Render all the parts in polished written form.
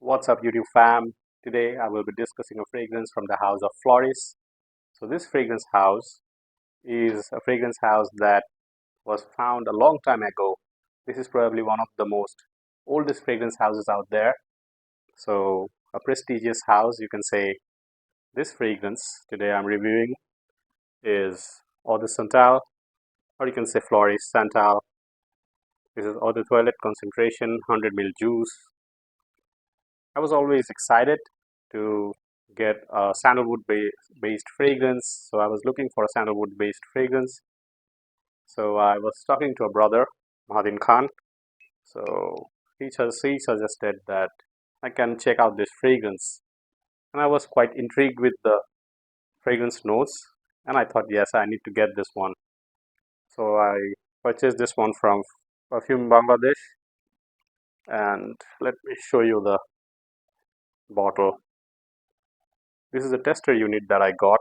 What's up, YouTube fam? Today I will be discussing a fragrance from the house of Floris. So this fragrance house is a fragrance house that was found a long time ago. This is probably one of the most oldest fragrance houses out there. So a prestigious house, you can say. This fragrance today I'm reviewing is Eau de Santal, or you can say Floris Santal. This is Eau de Toilette concentration, 100 ml juice. I was always excited to get a sandalwood based fragrance. So I was looking for a sandalwood based fragrance. So I was talking to a brother, Mahadin Khan. So he suggested that I can check out this fragrance. And I was quite intrigued with the fragrance notes. And I thought, yes, I need to get this one. So I purchased this one from Perfume Bangladesh. And let me show you the bottle. This is a tester unit that I got.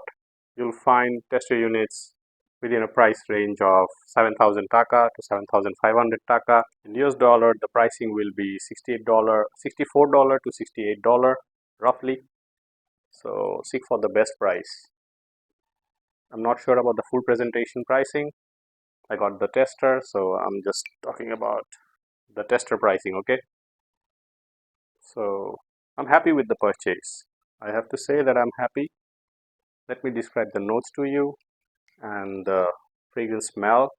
You'll find tester units within a price range of 7,000 taka to 7,500 taka. In US dollar, the pricing will be $64 to $68 roughly. So seek for the best price. I'm not sure about the full presentation pricing. I got the tester, so I'm just talking about the tester pricing, okay? So I'm happy with the purchase. I have to say that I'm happy. Let me describe the notes to you and the fragrance smell,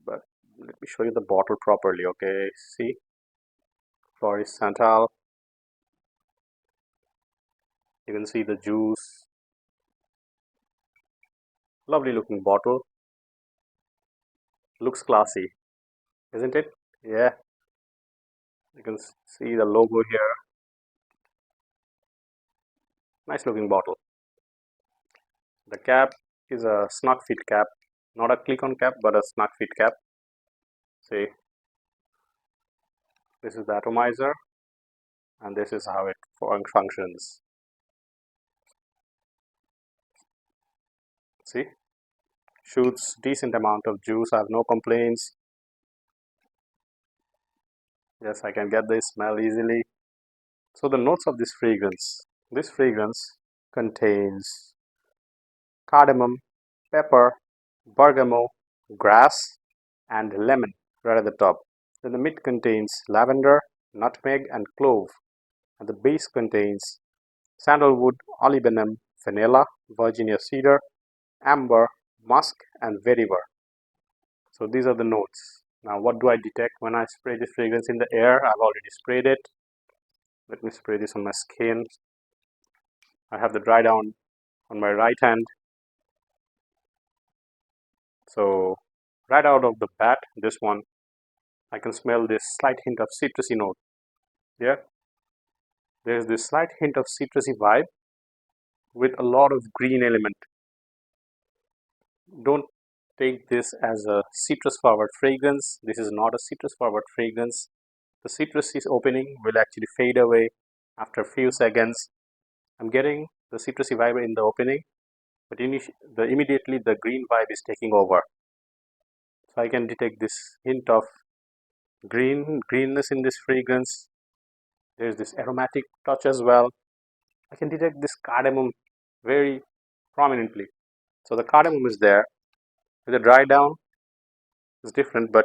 but let me show you the bottle properly. Okay, see, Floris Santal. You can see the juice. Lovely looking bottle. Looks classy, isn't it? Yeah, you can see the logo here. Nice looking bottle. The cap is a snug fit cap, not a click-on cap, but a snug fit cap. See, this is the atomizer, and this is how it functions. See, shoots decent amount of juice. I have no complaints. Yes, I can get this smell easily. So the notes of this fragrance contains cardamom, pepper, bergamot, grass, and lemon right at the top. Then the mid contains lavender, nutmeg, and clove, and the base contains sandalwood, olibanum, vanilla, Virginia cedar, amber, musk, and vetiver. So these are the notes. Now, what do I detect when I spray this fragrance in the air? I've already sprayed it. Let me spray this on my skin. I have the dry down on my right hand. So right out of the bat, this one, I can smell this slight hint of citrusy note. Yeah, there's this slight hint of citrusy vibe with a lot of green element. Don't take this as a citrus forward fragrance. This is not a citrus forward fragrance. The citrusy opening will actually fade away after a few seconds. I'm getting the citrusy vibe in the opening, but immediately the green vibe is taking over. So I can detect this hint of greenness in this fragrance. There's this aromatic touch as well. I can detect this cardamom very prominently. So the cardamom is there. With the dry down, it's different, but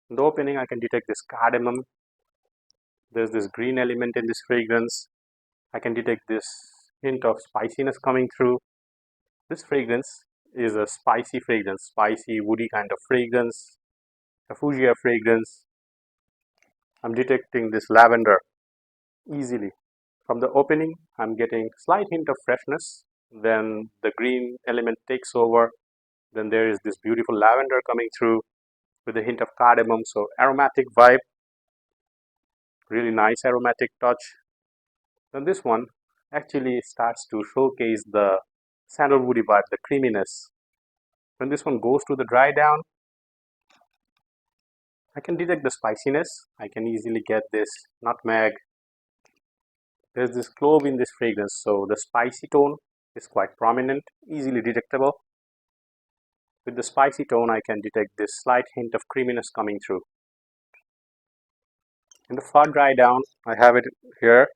in the opening, I can detect this cardamom. There's this green element in this fragrance. I can detect this hint of spiciness coming through. This fragrance is a spicy fragrance, spicy, woody kind of fragrance, a fougere fragrance. I'm detecting this lavender easily. From the opening, I'm getting slight hint of freshness. Then the green element takes over. Then there is this beautiful lavender coming through with a hint of cardamom. So aromatic vibe, really nice aromatic touch. Then this one actually starts to showcase the sandalwoody vibe, the creaminess. When this one goes to the dry down, I can detect the spiciness. I can easily get this nutmeg. There's this clove in this fragrance, so the spicy tone is quite prominent, easily detectable. With the spicy tone, I can detect this slight hint of creaminess coming through. In the far dry down, I have it here.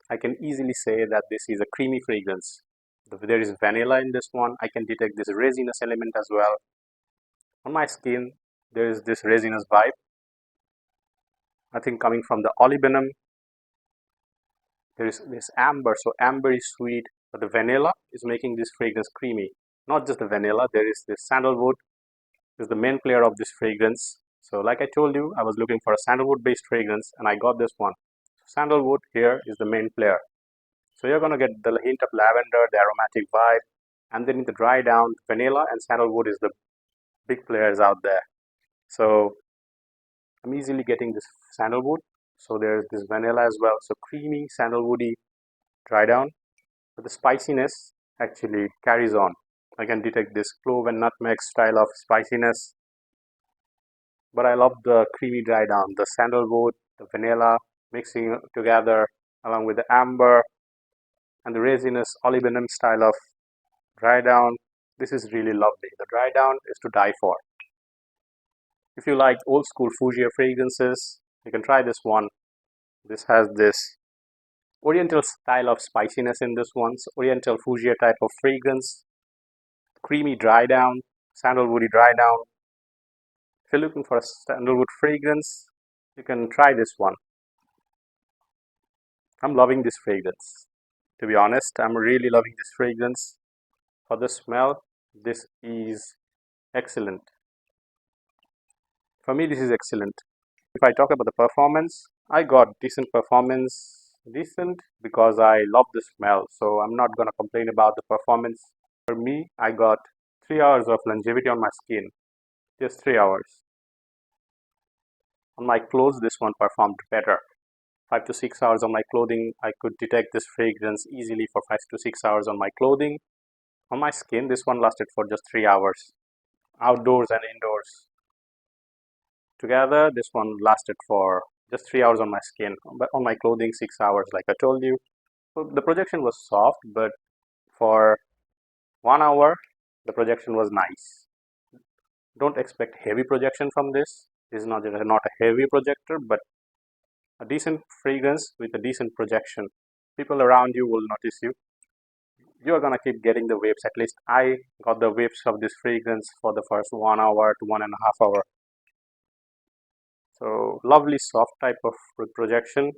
I can easily say that this is a creamy fragrance. There is vanilla in this one. I can detect this resinous element as well. On my skin, there is this resinous vibe. I think coming from the olibanum, there is this amber. So amber is sweet, but the vanilla is making this fragrance creamy. Not just the vanilla, there is this sandalwood is the main player of this fragrance. So like I told you, I was looking for a sandalwood based fragrance and I got this one. Sandalwood here is the main player. So you're gonna get the hint of lavender, the aromatic vibe, and then in the dry down, vanilla and sandalwood is the big players out there. So I'm easily getting this sandalwood. So there's this vanilla as well. So creamy, sandalwoody dry down. But the spiciness actually carries on. I can detect this clove and nutmeg style of spiciness. But I love the creamy dry down, the sandalwood, the vanilla mixing together along with the amber and the resinous olibanum style of dry down. This is really lovely. The dry down is to die for. If you like old school fougere fragrances, you can try this one. This has this oriental style of spiciness in this one. So oriental fougere type of fragrance, creamy dry down, sandalwoody dry down. If you're looking for a sandalwood fragrance, you can try this one. I'm loving this fragrance. To be honest, I'm really loving this fragrance. For the smell, this is excellent. For me, this is excellent. If I talk about the performance, I got decent performance. Decent because I love the smell. So I'm not going to complain about the performance. For me, I got 3 hours of longevity on my skin. Just 3 hours. On my clothes, this one performed better. 5 to 6 hours on my clothing, I could detect this fragrance easily for 5 to 6 hours on my clothing. On my skin, this one lasted for just 3 hours. Outdoors and indoors. Together, this one lasted for just 3 hours on my skin, but on my clothing, 6 hours, like I told you. So the projection was soft, but for 1 hour, the projection was nice. Don't expect heavy projection from this. This is not a heavy projector, but a decent fragrance with a decent projection. People around you will notice you. You are gonna keep getting the waves. At least I got the waves of this fragrance for the first 1 hour to 1.5 hours. So lovely soft type of projection,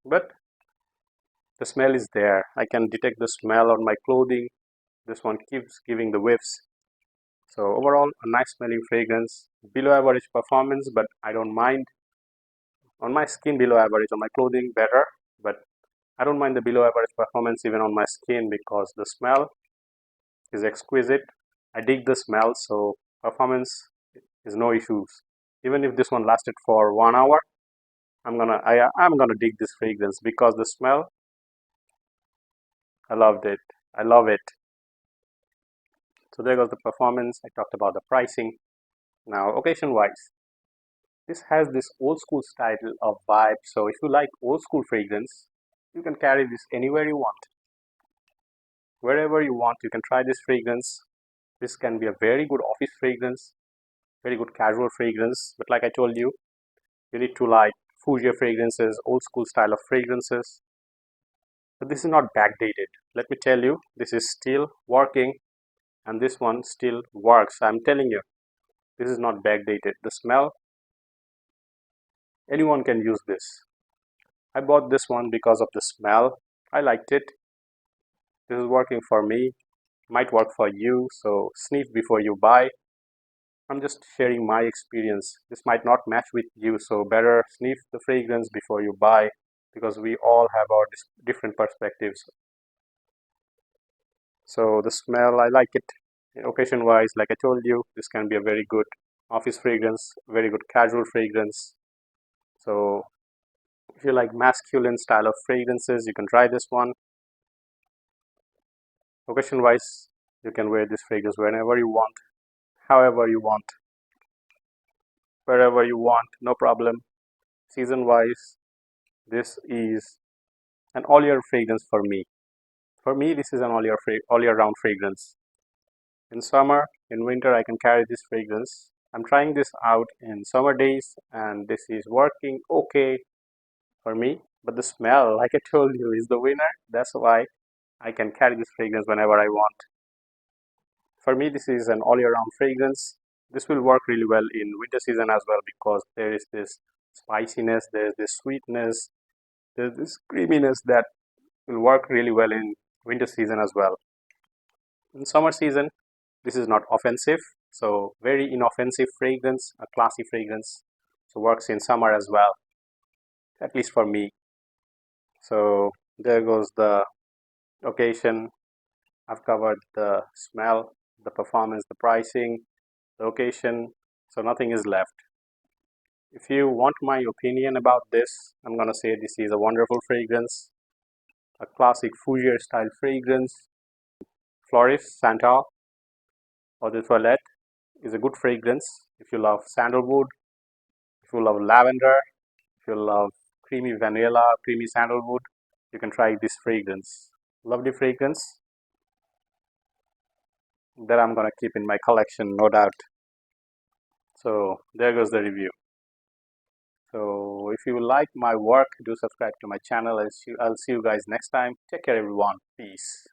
but the smell is there. I can detect the smell on my clothing. This one keeps giving the whiffs. So overall, a nice smelling fragrance. Below average performance, but I don't mind. On my skin, below average. On my clothing, better. But I don't mind the below average performance even on my skin because the smell is exquisite. I dig the smell, so performance is no issues. Even if this one lasted for 1 hour, I'm gonna dig this fragrance because the smell, I loved it. I love it. So there goes the performance. I talked about the pricing. Now, occasion wise, this has this old school style of vibe. So if you like old school fragrance, you can carry this anywhere you want. Wherever you want, you can try this fragrance. This can be a very good office fragrance, very good casual fragrance. But like I told you, you need to like fougere fragrances, old school style of fragrances. But this is not backdated. Let me tell you, this is still working and this one still works. I'm telling you, this is not backdated. The smell, anyone can use this. I bought this one because of the smell. I liked it. This is working for me. Might work for you. So sniff before you buy. I'm just sharing my experience. This might not match with you, so better sniff the fragrance before you buy because we all have our different perspectives. So the smell, I like it. Occasion wise, like I told you, this can be a very good office fragrance, very good casual fragrance. So if you like masculine style of fragrances, you can try this one. Occasion wise, you can wear this fragrance whenever you want, however you want, wherever you want, no problem. Season wise, this is an all year fragrance for me. For me, this is an all year round fragrance. In summer, in winter, I can carry this fragrance. I'm trying this out in summer days and this is working okay for me. But the smell, like I told you, is the winner. That's why I can carry this fragrance whenever I want. For me, this is an all year round fragrance. This will work really well in winter season as well because there is this spiciness, there's this sweetness, there's this creaminess that will work really well in winter season as well. In summer season, this is not offensive, so very inoffensive fragrance, a classy fragrance. So works in summer as well, at least for me. So there goes the occasion. I've covered the smell, the performance, the pricing, the occasion, so nothing is left. If you want my opinion about this, I'm gonna say this is a wonderful fragrance, a classic fougere style fragrance. Floris Santal or the toilette is a good fragrance if you love sandalwood, if you love lavender, if you love creamy vanilla, creamy sandalwood, you can try this fragrance. Lovely fragrance that I'm gonna keep in my collection, no doubt. So there goes the review. So if you like my work, do subscribe to my channel. I'll see you guys next time. Take care, everyone. Peace.